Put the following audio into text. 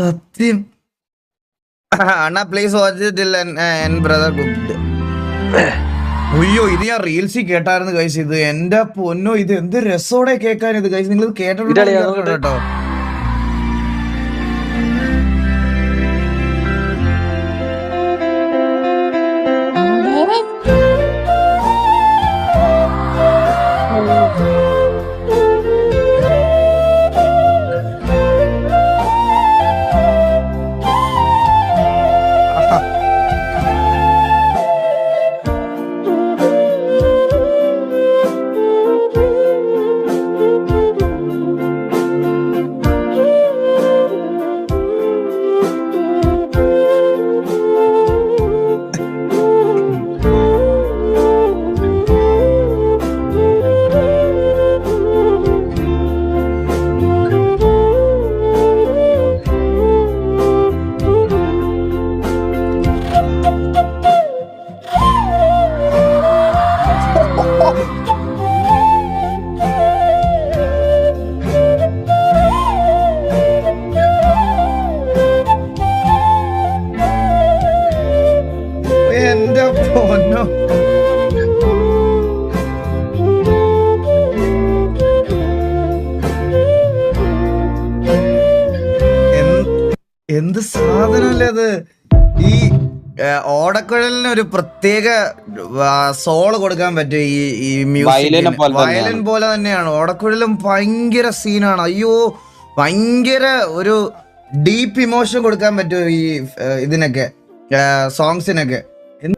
സത്യം. അണ്ണാ please watch till N brother good. അയ്യോ ഇത് ഞാൻ റീൽസിൽ കേട്ടായിരുന്നു ഗൈസ്. ഇത് എന്റെ പൊന്നോ, ഇത് എന്ത് രസോടെ കേൾക്കാൻ. ഇത് ഗൈസ് നിങ്ങൾ കേട്ടിട്ടുണ്ടോ കേട്ടോ? എന്റെ പൊന്നോ, എന്ത് സാധനല്ലേ അത്. ഈ ഓടക്കുഴലിന് ഒരു പ്രത്യേക സോള് കൊടുക്കാൻ പറ്റും. ഈ മ്യൂസിക് വയലിൻ പോലെ തന്നെയാണ് ഓടക്കുഴലും. ഭയങ്കര സീനാണ്. അയ്യോ ഭയങ്കര ഒരു ഡീപ്പ് ഇമോഷൻ കൊടുക്കാൻ പറ്റും ഈ ഇതിനൊക്കെ, സോങ്സിനൊക്കെ.